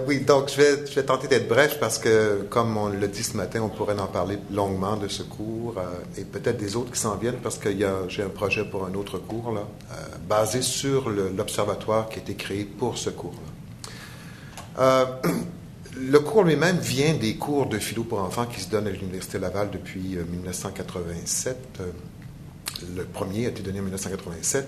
Oui, donc je vais tenter d'être bref parce que, comme on l'a dit ce matin, on pourrait en parler longuement de ce cours et peut-être des autres qui s'en viennent parce que j'ai un projet pour un autre cours là, basé sur l'observatoire qui a été créé pour ce cours-là. Le cours lui-même vient des cours de philo pour enfants qui se donnent à l'Université Laval depuis 1987. Le premier a été donné en 1987.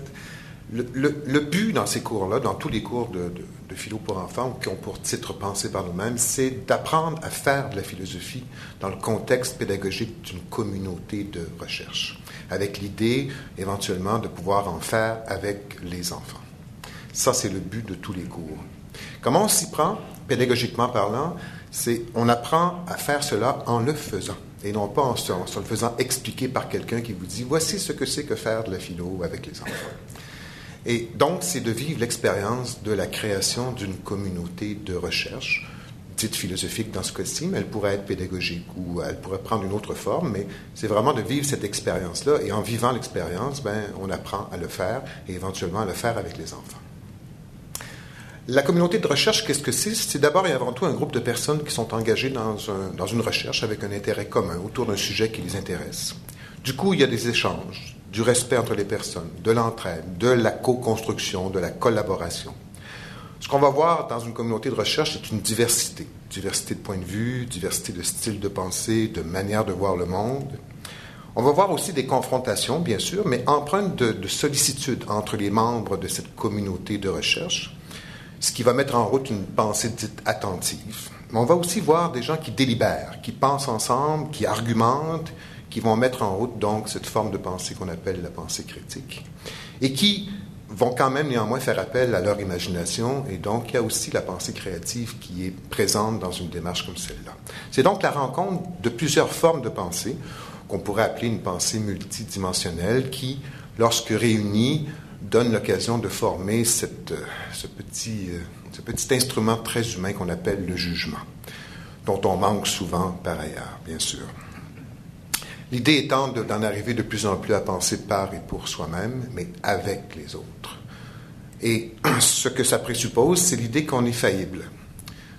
Le but dans ces cours-là, dans tous les cours de philo pour enfants, qui ont pour titre Penser par nous-mêmes, c'est d'apprendre à faire de la philosophie dans le contexte pédagogique d'une communauté de recherche, avec l'idée, éventuellement, de pouvoir en faire avec les enfants. Ça, c'est le but de tous les cours. Comment on s'y prend, pédagogiquement parlant? On apprend à faire cela en le faisant, et non pas en le faisant expliquer par quelqu'un qui vous dit « Voici ce que c'est que faire de la philo avec les enfants ». Et donc, c'est de vivre l'expérience de la création d'une communauté de recherche, dite philosophique dans ce cas-ci, mais elle pourrait être pédagogique ou elle pourrait prendre une autre forme, mais c'est vraiment de vivre cette expérience-là. Et en vivant l'expérience, on apprend à le faire et éventuellement à le faire avec les enfants. La communauté de recherche, qu'est-ce que c'est? C'est d'abord et avant tout un groupe de personnes qui sont engagées dans une recherche avec un intérêt commun autour d'un sujet qui les intéresse. Du coup, il y a des échanges, du respect entre les personnes, de l'entraide, de la co-construction, de la collaboration. Ce qu'on va voir dans une communauté de recherche, c'est une diversité. Diversité de points de vue, diversité de styles de pensée, de manière de voir le monde. On va voir aussi des confrontations, bien sûr, mais empreintes de sollicitude entre les membres de cette communauté de recherche, ce qui va mettre en route une pensée dite attentive. Mais on va aussi voir des gens qui délibèrent, qui pensent ensemble, qui argumentent, qui vont mettre en route donc cette forme de pensée qu'on appelle la pensée critique, et qui vont quand même néanmoins faire appel à leur imagination, et donc il y a aussi la pensée créative qui est présente dans une démarche comme celle-là. C'est donc la rencontre de plusieurs formes de pensée, qu'on pourrait appeler une pensée multidimensionnelle, qui, lorsque réunie, donne l'occasion de former ce petit instrument très humain qu'on appelle le jugement, dont on manque souvent par ailleurs, bien sûr. L'idée étant d'en arriver de plus en plus à penser par et pour soi-même, mais avec les autres. Et ce que ça présuppose, c'est l'idée qu'on est faillible.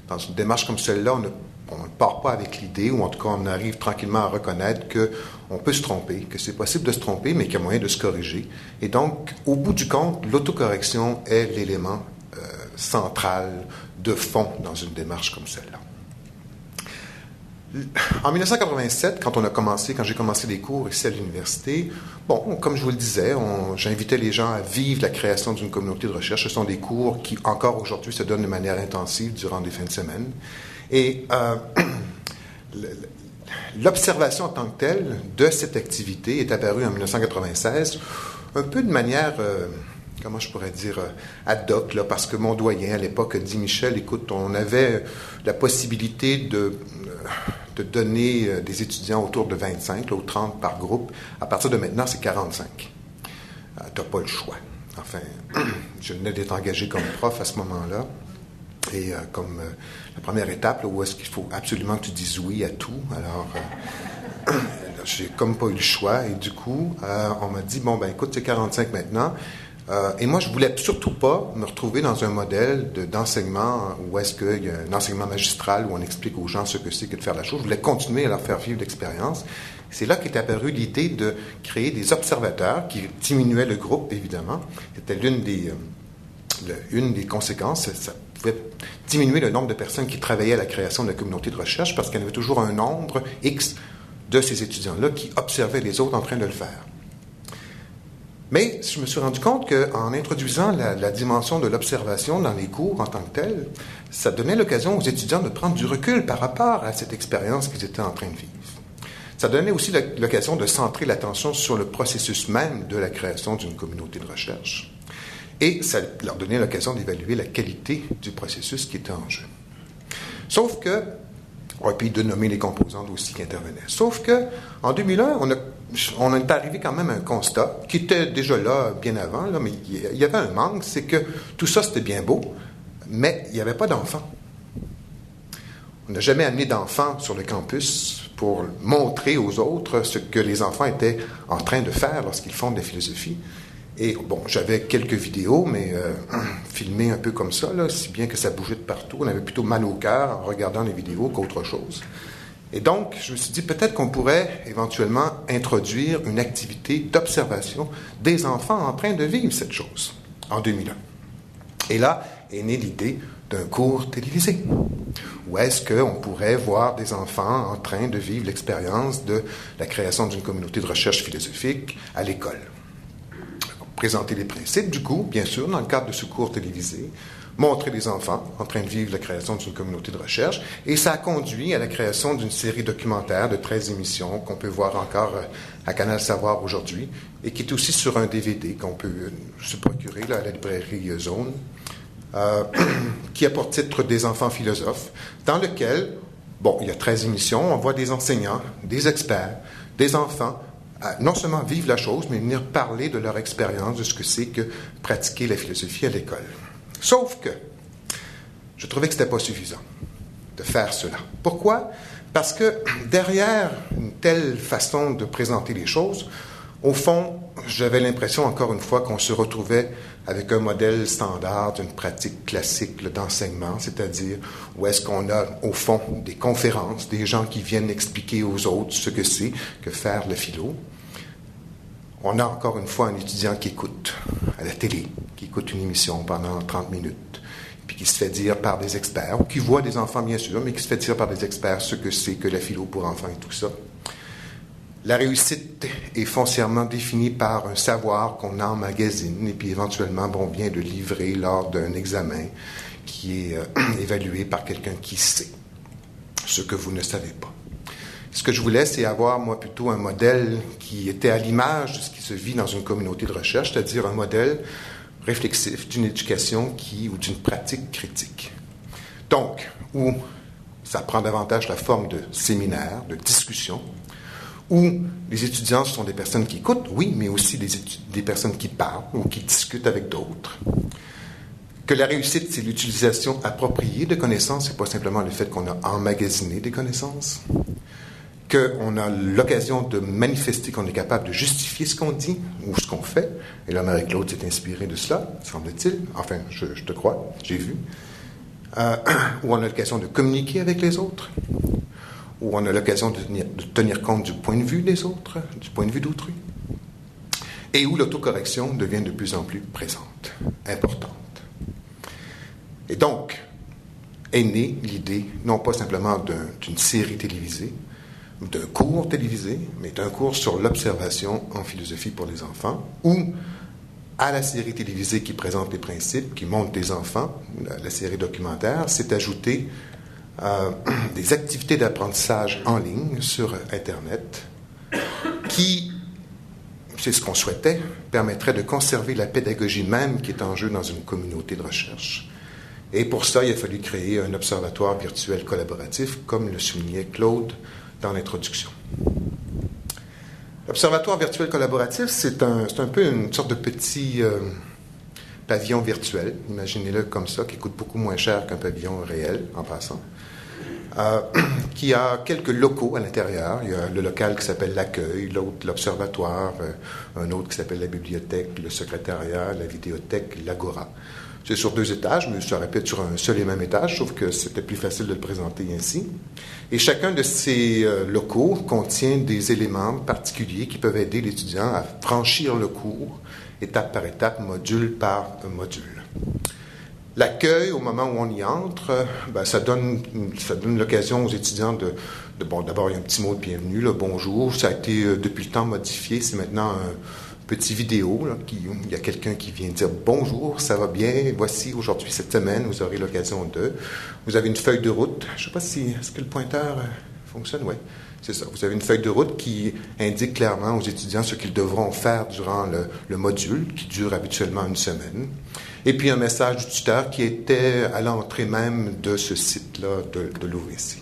Dans une démarche comme celle-là, on ne part pas avec l'idée, ou en tout cas, on arrive tranquillement à reconnaître qu'on peut se tromper, que c'est possible de se tromper, mais qu'il y a moyen de se corriger. Et donc, au bout du compte, l'autocorrection est l'élément central de fond dans une démarche comme celle-là. En 1987, quand j'ai commencé les cours ici à l'université, comme je vous le disais, j'invitais les gens à vivre la création d'une communauté de recherche. Ce sont des cours qui, encore aujourd'hui, se donnent de manière intensive durant des fins de semaine. Et l'observation en tant que telle de cette activité est apparue en 1996, un peu de manière, comment je pourrais dire, ad hoc, là, parce que mon doyen à l'époque a dit, Michel, écoute, on avait la possibilité de donner des étudiants autour de 25 ou 30 par groupe. À partir de maintenant, c'est 45. Tu n'as pas le choix. Enfin, je venais d'être engagé comme prof à ce moment-là. Et comme la première étape, là, où est-ce qu'il faut absolument que tu dises oui à tout. Alors, j'ai comme pas eu le choix. Et du coup, on m'a dit, écoute, c'est 45 maintenant. Et moi, je voulais surtout pas me retrouver dans un modèle d'enseignement où est-ce qu'il y a un enseignement magistral où on explique aux gens ce que c'est que de faire la chose. Je voulais continuer à leur faire vivre l'expérience. C'est là qu'est apparue l'idée de créer des observateurs qui diminuaient le groupe, évidemment. C'était une des conséquences. Ça pouvait diminuer le nombre de personnes qui travaillaient à la création de la communauté de recherche parce qu'il y avait toujours un nombre X de ces étudiants-là qui observaient les autres en train de le faire. Mais je me suis rendu compte qu'en introduisant la dimension de l'observation dans les cours en tant que telle, ça donnait l'occasion aux étudiants de prendre du recul par rapport à cette expérience qu'ils étaient en train de vivre. Ça donnait aussi l'occasion de centrer l'attention sur le processus même de la création d'une communauté de recherche. Et ça leur donnait l'occasion d'évaluer la qualité du processus qui était en jeu. Sauf que, et puis de nommer les composantes aussi qui intervenaient. Sauf qu'en 2001, on est arrivé quand même à un constat qui était déjà là bien avant, là, mais il y avait un manque, c'est que tout ça c'était bien beau, mais il n'y avait pas d'enfants. On n'a jamais amené d'enfants sur le campus pour montrer aux autres ce que les enfants étaient en train de faire lorsqu'ils font de la philosophie. Et j'avais quelques vidéos, mais filmé un peu comme ça, là, si bien que ça bougeait de partout. On avait plutôt mal au cœur en regardant les vidéos qu'autre chose. Et donc, je me suis dit, peut-être qu'on pourrait éventuellement introduire une activité d'observation des enfants en train de vivre cette chose, en 2001. Et là est née l'idée d'un cours télévisé. Où est-ce qu'on pourrait voir des enfants en train de vivre l'expérience de la création d'une communauté de recherche philosophique à l'école. Présenter les principes, du coup, bien sûr, dans le cadre de ce cours télévisé, montrer les enfants en train de vivre la création d'une communauté de recherche, et ça a conduit à la création d'une série documentaire de 13 émissions qu'on peut voir encore à Canal Savoir aujourd'hui, et qui est aussi sur un DVD qu'on peut se procurer là, à la librairie Zone, qui a pour titre Des enfants philosophes, dans lequel, bon, il y a 13 émissions, on voit des enseignants, des experts, des enfants, non seulement vivre la chose, mais venir parler de leur expérience, de ce que c'est que pratiquer la philosophie à l'école. Sauf que je trouvais que ce n'était pas suffisant de faire cela. Pourquoi? Parce que derrière une telle façon de présenter les choses, au fond, j'avais l'impression, encore une fois, qu'on se retrouvait avec un modèle standard d'une pratique classique d'enseignement, c'est-à-dire où est-ce qu'on a, au fond, des conférences, des gens qui viennent expliquer aux autres ce que c'est que faire le philo. On a, encore une fois, un étudiant qui écoute à la télé, qui écoute une émission pendant 30 minutes, puis qui se fait dire par des experts, ou qui voit des enfants, bien sûr, mais qui se fait dire par des experts ce que c'est que la philo pour enfants et tout ça. La réussite est foncièrement définie par un savoir qu'on emmagasine et puis éventuellement, bon, vient de livrer lors d'un examen qui est évalué par quelqu'un qui sait ce que vous ne savez pas. Ce que je voulais, c'est avoir, moi, plutôt un modèle qui était à l'image de ce qui se vit dans une communauté de recherche, c'est-à-dire un modèle réflexif d'une éducation ou d'une pratique critique. Donc, où ça prend davantage la forme de séminaires, de discussions, où les étudiants sont des personnes qui écoutent, oui, mais aussi des personnes qui parlent ou qui discutent avec d'autres. Que la réussite, c'est l'utilisation appropriée de connaissances, c'est pas simplement le fait qu'on a emmagasiné des connaissances, qu'on a l'occasion de manifester qu'on est capable de justifier ce qu'on dit ou ce qu'on fait. Et là, Marie-Claude s'est inspirée de cela, semble-t-il. Enfin, je te crois, j'ai vu. Où on a l'occasion de communiquer avec les autres, où on a l'occasion de tenir compte du point de vue des autres, du point de vue d'autrui, et où l'autocorrection devient de plus en plus présente, importante. Et donc, est née l'idée, non pas simplement d'une série télévisée, d'un cours télévisé, mais d'un cours sur l'observation en philosophie pour les enfants, où, à la série télévisée qui présente les principes, qui montre des enfants, la série documentaire, s'est ajoutée des activités d'apprentissage en ligne sur Internet qui, c'est ce qu'on souhaitait, permettrait de conserver la pédagogie même qui est en jeu dans une communauté de recherche. Et pour ça, il a fallu créer un observatoire virtuel collaboratif, comme le soulignait Claude dans l'introduction. L'observatoire virtuel collaboratif, c'est un peu une sorte de petit pavillon virtuel, imaginez-le comme ça, qui coûte beaucoup moins cher qu'un pavillon réel, en passant, qui a quelques locaux à l'intérieur. Il y a le local qui s'appelle l'accueil, l'autre l'observatoire, un autre qui s'appelle la bibliothèque, le secrétariat, la vidéothèque, l'agora. C'est sur 2 étages, mais ça aurait pu être sur un seul et même étage, sauf que c'était plus facile de le présenter ainsi. Et chacun de ces locaux contient des éléments particuliers qui peuvent aider l'étudiant à franchir le cours, étape par étape, module par module. L'accueil, au moment où on y entre, ça donne l'occasion aux étudiants bon, d'abord, il y a un petit mot de bienvenue, le bonjour. Ça a été, depuis le temps, modifié. C'est maintenant un petit vidéo, là, il y a quelqu'un qui vient dire « Bonjour, ça va bien, voici aujourd'hui, cette semaine, vous aurez l'occasion de... » Vous avez une feuille de route. Je ne sais pas est-ce que le pointeur fonctionne? Oui, c'est ça. Vous avez une feuille de route qui indique clairement aux étudiants ce qu'ils devront faire durant le module, qui dure habituellement une semaine. Et puis un message du tuteur qui était à l'entrée même de ce site-là de l'OVC.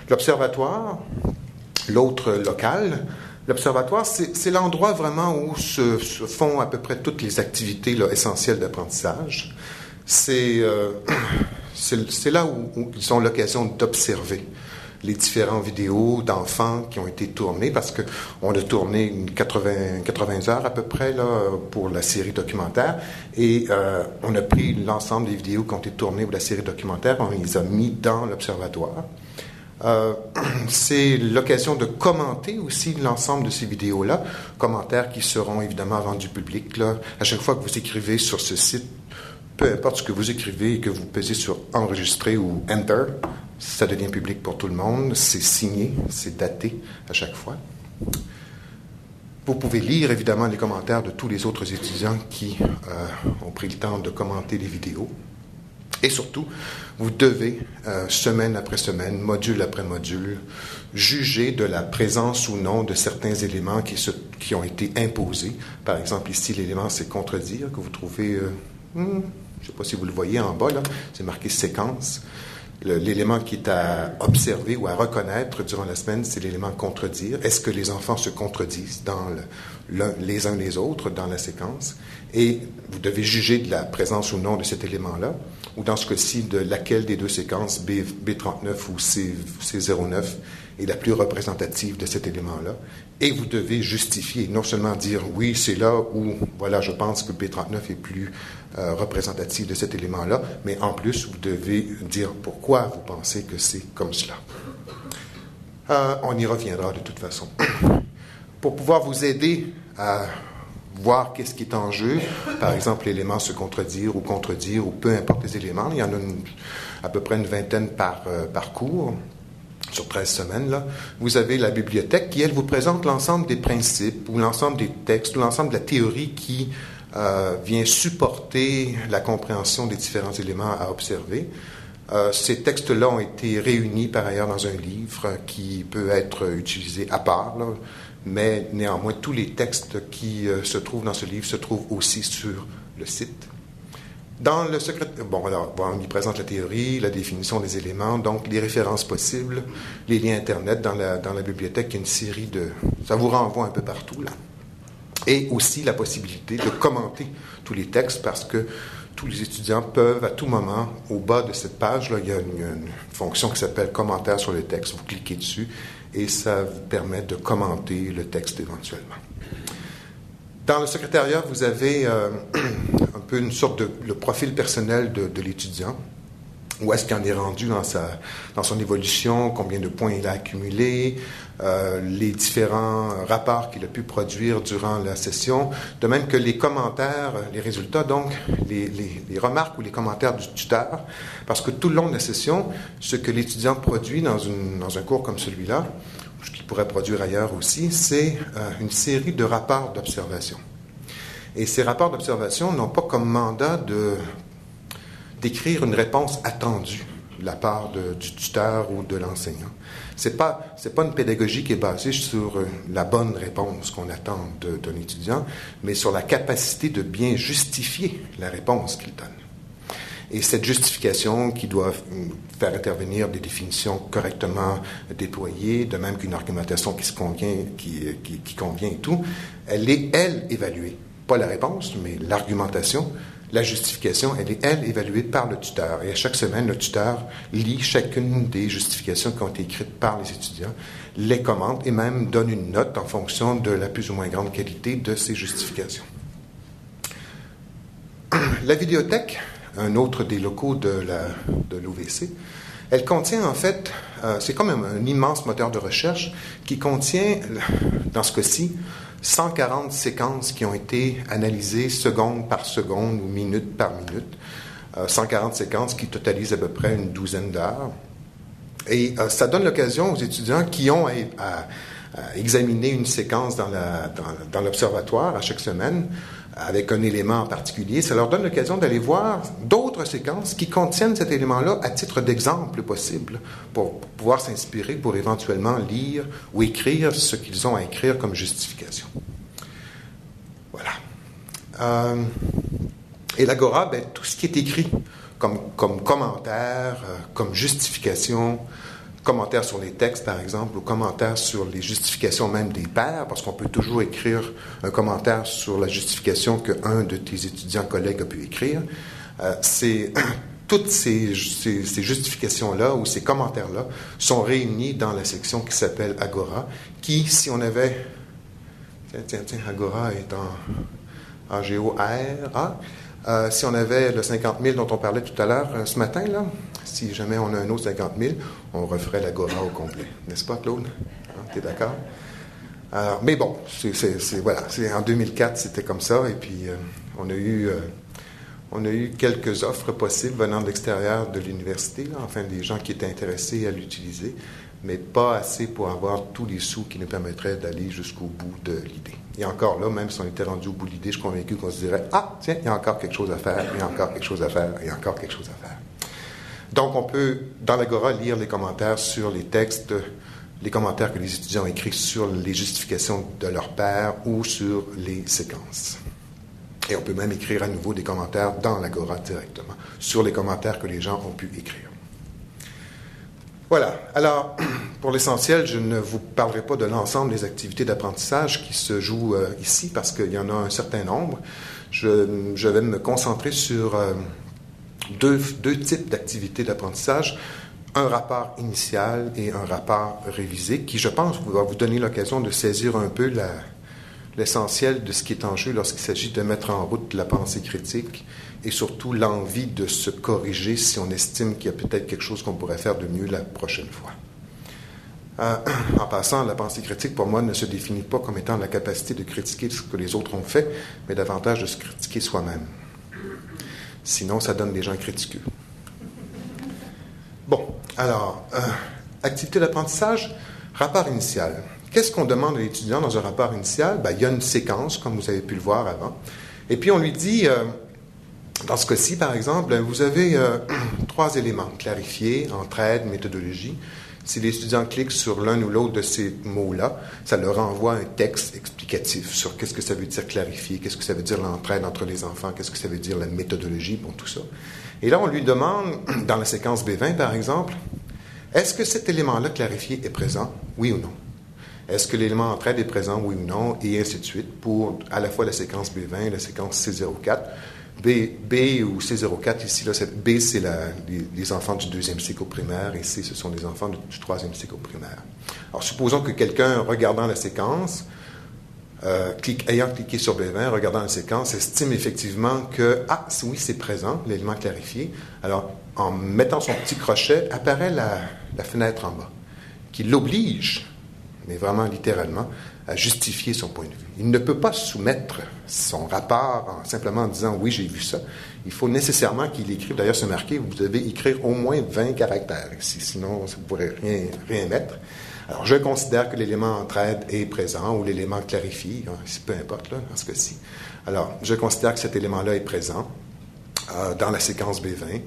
L'observatoire, l'autre local... L'observatoire, c'est l'endroit vraiment où se font à peu près toutes les activités là, essentielles d'apprentissage. C'est là où ils ont l'occasion d'observer les différentes vidéos d'enfants qui ont été tournées, parce qu'on a tourné 80 heures à peu près là, pour la série documentaire, et on a pris l'ensemble des vidéos qui ont été tournées pour la série documentaire, on les a mis dans l'Observatoire. C'est l'occasion de commenter aussi l'ensemble de ces vidéos-là, commentaires qui seront évidemment rendus publics. Là. À chaque fois que vous écrivez sur ce site, peu importe ce que vous écrivez et que vous pesez sur enregistrer ou enter, ça devient public pour tout le monde, c'est signé, c'est daté à chaque fois. Vous pouvez lire évidemment les commentaires de tous les autres étudiants qui ont pris le temps de commenter les vidéos. Et surtout, vous devez, semaine après semaine, module après module, juger de la présence ou non de certains éléments qui ont été imposés. Par exemple, ici, l'élément c'est contredire, que vous trouvez, je ne sais pas si vous le voyez en bas, là, c'est marqué séquence. L'élément qui est à observer ou à reconnaître durant la semaine, c'est l'élément contredire. Est-ce que les enfants se contredisent les uns les autres dans la séquence? Et vous devez juger de la présence ou non de cet élément-là, ou dans ce cas-ci, de laquelle des deux séquences, B39 ou C09, est la plus représentative de cet élément-là. Et vous devez justifier, non seulement dire « oui, c'est là où, voilà, je pense que B39 est plus représentatif de cet élément-là », mais en plus, vous devez dire pourquoi vous pensez que c'est comme cela. On y reviendra de toute façon. Pour pouvoir vous aider à voir qu'est-ce qui est en jeu, par exemple, l'élément se contredire, ou peu importe les éléments, il y en a à peu près une vingtaine par cours, sur 13 semaines, là, vous avez la bibliothèque qui, elle, vous présente l'ensemble des principes, ou l'ensemble des textes, ou l'ensemble de la théorie qui vient supporter la compréhension des différents éléments à observer. Ces textes-là ont été réunis par ailleurs dans un livre qui peut être utilisé à part, là, mais néanmoins, tous les textes qui se trouvent dans ce livre se trouvent aussi sur le site. Dans le secret... Bon, alors, on y présente la théorie, la définition des éléments, donc les références possibles, les liens Internet dans la bibliothèque, il y a une série de... Ça vous renvoie un peu partout, là. Et aussi la possibilité de commenter tous les textes, parce que tous les étudiants peuvent, à tout moment, au bas de cette page-là, il y a une fonction qui s'appelle « Commentaire sur le texte ». Vous cliquez dessus et ça vous permet de commenter le texte éventuellement. Dans le secrétariat, vous avez un peu une sorte de le profil personnel de l'étudiant. Où est-ce qu'il en est rendu dans son évolution, combien de points il a accumulé, les différents rapports qu'il a pu produire durant la session, de même que les commentaires, les résultats, donc les remarques ou les commentaires du tuteur, parce que tout le long de la session, ce que l'étudiant produit dans un cours comme celui-là, ce qu'il pourrait produire ailleurs aussi, c'est une série de rapports d'observation. Et ces rapports d'observation n'ont pas comme mandat d'écrire une réponse attendue de la part du tuteur ou de l'enseignant. C'est pas une pédagogie qui est basée sur la bonne réponse qu'on attend d'un étudiant, mais sur la capacité de bien justifier la réponse qu'il donne. Et cette justification qui doit faire intervenir des définitions correctement déployées, de même qu'une argumentation qui convient et tout, elle est, elle, évaluée. Pas la réponse, mais l'argumentation, la justification, elle est, elle, évaluée par le tuteur. Et à chaque semaine, le tuteur lit chacune des justifications qui ont été écrites par les étudiants, les commente et même donne une note en fonction de la plus ou moins grande qualité de ces justifications. La vidéothèque, un autre des locaux de l'OVC, elle contient en fait, c'est comme un immense moteur de recherche qui contient, dans ce cas-ci, 140 séquences qui ont été analysées seconde par seconde ou minute par minute. 140 séquences qui totalisent à peu près une douzaine d'heures. Et ça donne l'occasion aux étudiants qui ont à examiner une séquence dans l'observatoire à chaque semaine, avec un élément en particulier, ça leur donne l'occasion d'aller voir d'autres séquences qui contiennent cet élément-là à titre d'exemple possible, pour pouvoir s'inspirer pour éventuellement lire ou écrire ce qu'ils ont à écrire comme justification. Voilà. Et l'Agora, tout ce qui est écrit comme commentaire, comme justification, commentaires sur les textes, par exemple, ou commentaires sur les justifications même des pairs, parce qu'on peut toujours écrire un commentaire sur la justification qu'un de tes étudiants collègues a pu écrire. toutes ces justifications-là ou ces commentaires-là sont réunis dans la section qui s'appelle Agora, qui, si on avait... Tiens, Agora est en AGORA. Si on avait le 50 000 dont on parlait tout à l'heure ce matin, là, si jamais on a un autre 50 000, on referait l'Agora au complet. N'est-ce pas, Claude? Tu es d'accord? Mais bon, voilà. En 2004, c'était comme ça. Et puis, on a eu quelques offres possibles venant de l'extérieur de l'université, là, enfin des gens qui étaient intéressés à l'utiliser, mais pas assez pour avoir tous les sous qui nous permettraient d'aller jusqu'au bout de l'idée. Et encore là, même si on était rendu au bout de l'idée, je suis convaincu qu'on se dirait « Ah, tiens, il y a encore quelque chose à faire, il y a encore quelque chose à faire, il y a encore quelque chose à faire. » Donc, on peut, dans l'Agora, lire les commentaires sur les textes, les commentaires que les étudiants ont écrits sur les justifications de leur père ou sur les séquences. Et on peut même écrire à nouveau des commentaires dans l'Agora directement, sur les commentaires que les gens ont pu écrire. Voilà. Alors, pour l'essentiel, je ne vous parlerai pas de l'ensemble des activités d'apprentissage qui se jouent ici, parce qu'il y en a un certain nombre. Je vais me concentrer sur deux types d'activités d'apprentissage, un rapport initial et un rapport révisé, qui, je pense, va vous donner l'occasion de saisir un peu l'essentiel de ce qui est en jeu lorsqu'il s'agit de mettre en route la pensée critique et surtout l'envie de se corriger si on estime qu'il y a peut-être quelque chose qu'on pourrait faire de mieux la prochaine fois. En passant, la pensée critique, pour moi, ne se définit pas comme étant la capacité de critiquer ce que les autres ont fait, mais davantage de se critiquer soi-même. Sinon, ça donne des gens critiqueux. Bon, alors, activité d'apprentissage, rapport initial. Qu'est-ce qu'on demande à l'étudiant dans un rapport initial? Il y a une séquence, comme vous avez pu le voir avant. Et puis, on lui dit, dans ce cas-ci, par exemple, vous avez 3 éléments, clarifier, entraide, méthodologie. Si l'étudiant clique sur l'un ou l'autre de ces mots-là, ça leur envoie un texte explicatif sur qu'est-ce que ça veut dire clarifier, qu'est-ce que ça veut dire l'entraide entre les enfants, qu'est-ce que ça veut dire la méthodologie, bon, tout ça. Et là, on lui demande, dans la séquence B20, par exemple, est-ce que cet élément-là clarifié est présent, oui ou non? Est-ce que l'élément entraide est présent, oui ou non? Et ainsi de suite, pour à la fois la séquence B20 et la séquence C04. B ou C04, ici, là, B, c'est les enfants du 2e cycle au primaire, et C, ce sont les enfants du 3e cycle au primaire. Alors, supposons que quelqu'un, regardant la séquence, ayant cliqué sur B20, regardant la séquence, estime effectivement que, oui, c'est présent, l'élément clarifié. Alors, en mettant son petit crochet, apparaît la fenêtre en bas, qui l'oblige, mais vraiment littéralement, à justifier son point de vue. Il ne peut pas soumettre son rapport simplement en disant « oui, j'ai vu ça ». Il faut nécessairement qu'il écrive, d'ailleurs c'est marqué, vous devez écrire au moins 20 caractères ici, sinon vous ne pourrez rien mettre. Alors je considère que l'élément entraide est présent ou l'élément clarifie, peu importe là, dans ce cas-ci. Alors je considère que cet élément-là est présent dans la séquence B20.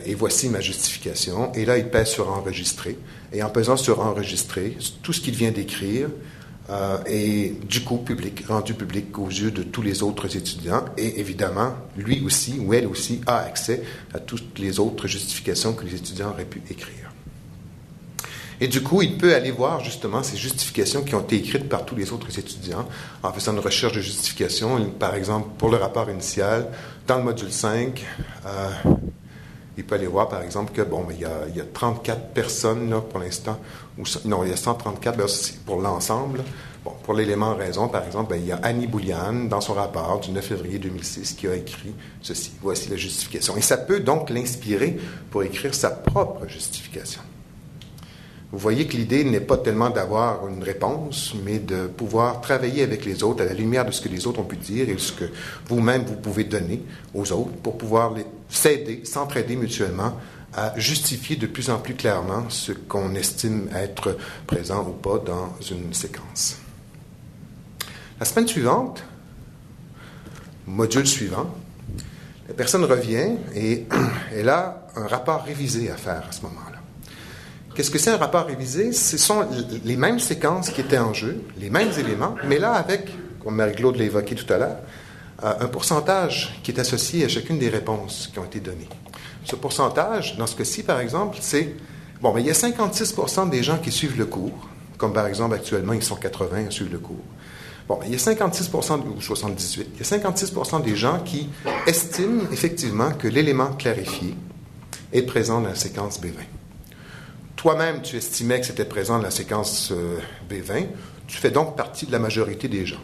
Et voici ma justification. Et là, il pèse sur enregistrer. Et en pesant sur enregistrer, tout ce qu'il vient d'écrire est du coup rendu public aux yeux de tous les autres étudiants. Et évidemment, lui aussi ou elle aussi a accès à toutes les autres justifications que les étudiants auraient pu écrire. Et du coup, il peut aller voir justement ces justifications qui ont été écrites par tous les autres étudiants en faisant une recherche de justification. Par exemple, pour le rapport initial, dans le module 5, il peut aller voir, par exemple, que, il y a 34 personnes, là, pour l'instant, non, il y a 134, c'est pour l'ensemble. Bon, pour l'élément raison, par exemple, il y a Annie Bouliane, dans son rapport du 9 février 2006, qui a écrit ceci. Voici la justification. Et ça peut donc l'inspirer pour écrire sa propre justification. Vous voyez que l'idée n'est pas tellement d'avoir une réponse, mais de pouvoir travailler avec les autres à la lumière de ce que les autres ont pu dire et ce que vous-même vous pouvez donner aux autres pour pouvoir s'aider, s'entraider mutuellement à justifier de plus en plus clairement ce qu'on estime être présent ou pas dans une séquence. La semaine suivante, module suivant, la personne revient et elle a un rapport révisé à faire à ce moment-là. Qu'est-ce que c'est un rapport révisé? Ce sont les mêmes séquences qui étaient en jeu, les mêmes éléments, mais là avec, comme Marie-Claude l'a évoqué tout à l'heure, un pourcentage qui est associé à chacune des réponses qui ont été données. Ce pourcentage, dans ce cas-ci, par exemple, c'est... il y a 56% des gens qui suivent le cours, comme par exemple actuellement, ils sont 80 à suivre le cours. Il y a 56%, ou 78, il y a 56% des gens qui estiment effectivement que l'élément clarifié est présent dans la séquence B20. Toi-même, tu estimais que c'était présent dans la séquence B20. Tu fais donc partie de la majorité des gens.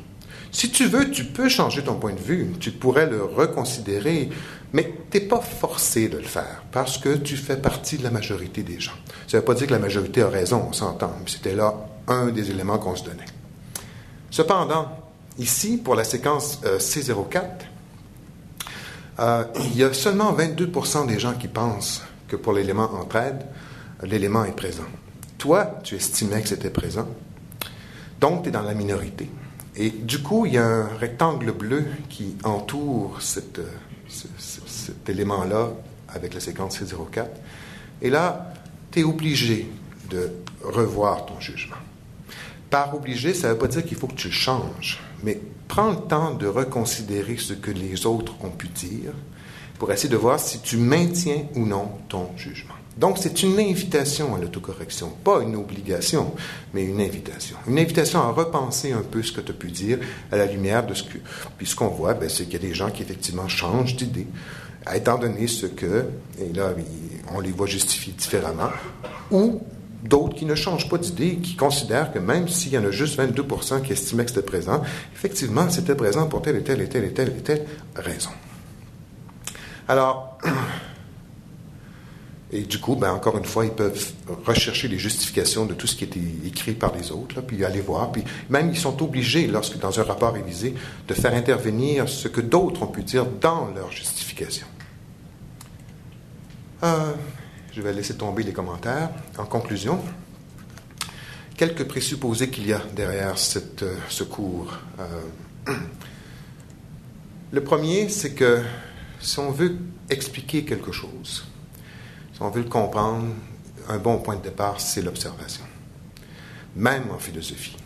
Si tu veux, tu peux changer ton point de vue. Tu pourrais le reconsidérer, mais tu n'es pas forcé de le faire parce que tu fais partie de la majorité des gens. Ça ne veut pas dire que la majorité a raison, on s'entend. C'était là un des éléments qu'on se donnait. Cependant, ici, pour la séquence C04, il y a seulement 22% des gens qui pensent que pour l'élément entraide, l'élément est présent. Toi, tu estimais que c'était présent, donc tu es dans la minorité. Et du coup, il y a un rectangle bleu qui entoure cet élément-là avec la séquence C04. Et là, tu es obligé de revoir ton jugement. Par obligé, ça ne veut pas dire qu'il faut que tu le changes, mais prends le temps de reconsidérer ce que les autres ont pu dire pour essayer de voir si tu maintiens ou non ton jugement. Donc, c'est une invitation à l'autocorrection, pas une obligation, mais une invitation. Une invitation à repenser un peu ce que tu as pu dire à la lumière de ce que... Puis ce qu'on voit, c'est qu'il y a des gens qui effectivement changent d'idée, étant donné ce que, et là, on les voit justifier différemment, ou d'autres qui ne changent pas d'idée, qui considèrent que même s'il y en a juste 22% qui estimaient que c'était présent, effectivement, c'était présent pour telle et telle et telle et telle et telle raison. Alors... Et du coup, encore une fois, ils peuvent rechercher les justifications de tout ce qui a été écrit par les autres, là, puis aller voir. Puis même, ils sont obligés, lorsque dans un rapport révisé, de faire intervenir ce que d'autres ont pu dire dans leur justification. Je vais laisser tomber les commentaires. En conclusion, quelques présupposés qu'il y a derrière ce cours. Le premier, c'est que si on veut expliquer quelque chose, si on veut le comprendre, un bon point de départ, c'est l'observation. Même en philosophie.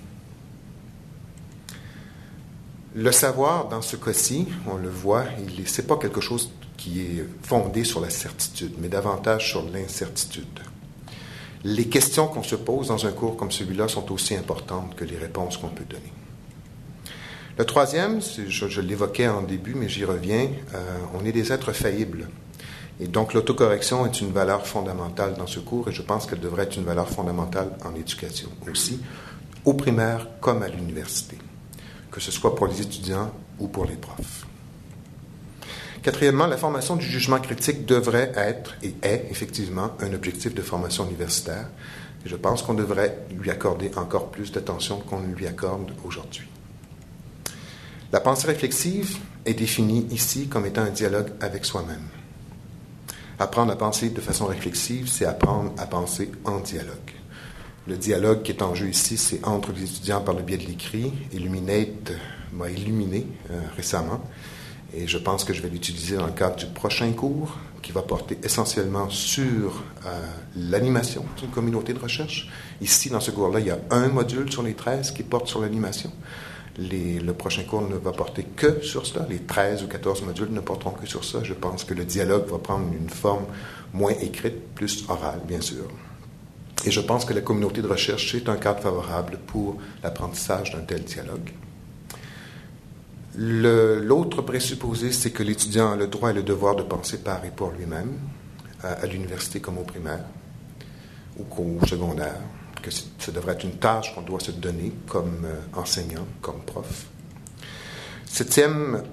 Le savoir, dans ce cas-ci, on le voit, ce n'est pas quelque chose qui est fondé sur la certitude, mais davantage sur l'incertitude. Les questions qu'on se pose dans un cours comme celui-là sont aussi importantes que les réponses qu'on peut donner. Le troisième, je l'évoquais en début, mais j'y reviens, on est des êtres faillibles. Et donc, l'autocorrection est une valeur fondamentale dans ce cours et je pense qu'elle devrait être une valeur fondamentale en éducation aussi, au primaire comme à l'université, que ce soit pour les étudiants ou pour les profs. Quatrièmement, la formation du jugement critique devrait être et est effectivement un objectif de formation universitaire et je pense qu'on devrait lui accorder encore plus d'attention qu'on lui accorde aujourd'hui. La pensée réflexive est définie ici comme étant un dialogue avec soi-même. Apprendre à penser de façon réflexive, c'est apprendre à penser en dialogue. Le dialogue qui est en jeu ici, c'est entre les étudiants par le biais de l'écrit. Illuminate m'a illuminé récemment et je pense que je vais l'utiliser dans le cadre du prochain cours qui va porter essentiellement sur l'animation d'une communauté de recherche. Ici, dans ce cours-là, il y a un module sur les 13 qui porte sur l'animation. Le prochain cours ne va porter que sur cela. Les 13 ou 14 modules ne porteront que sur ça. Je pense que le dialogue va prendre une forme moins écrite, plus orale, bien sûr. Et je pense que la communauté de recherche est un cadre favorable pour l'apprentissage d'un tel dialogue. L'autre présupposé, c'est que l'étudiant a le droit et le devoir de penser par et pour lui-même, à l'université comme au primaire ou au secondaire. Que ça devrait être une tâche qu'on doit se donner comme enseignant, comme prof. Septième,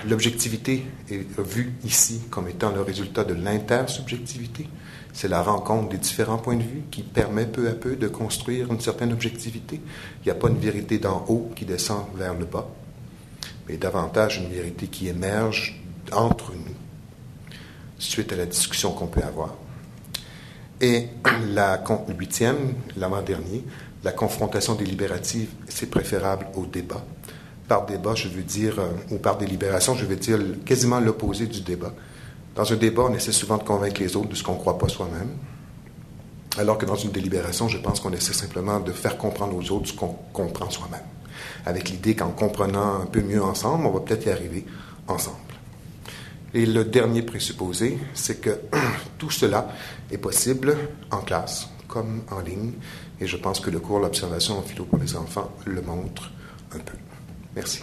l'objectivité est vue ici comme étant le résultat de l'intersubjectivité. C'est la rencontre des différents points de vue qui permet peu à peu de construire une certaine objectivité. Il n'y a pas une vérité d'en haut qui descend vers le bas, mais davantage une vérité qui émerge entre nous, suite à la discussion qu'on peut avoir. Et le huitième, l'avant-dernier, la confrontation délibérative, c'est préférable au débat. Par débat, je veux dire, ou par délibération, je veux dire quasiment l'opposé du débat. Dans un débat, on essaie souvent de convaincre les autres de ce qu'on ne croit pas soi-même, alors que dans une délibération, je pense qu'on essaie simplement de faire comprendre aux autres ce qu'on comprend soi-même, avec l'idée qu'en comprenant un peu mieux ensemble, on va peut-être y arriver ensemble. Et le dernier présupposé, c'est que tout cela est possible en classe comme en ligne. Et je pense que le cours L'observation en philo pour les enfants le montre un peu. Merci.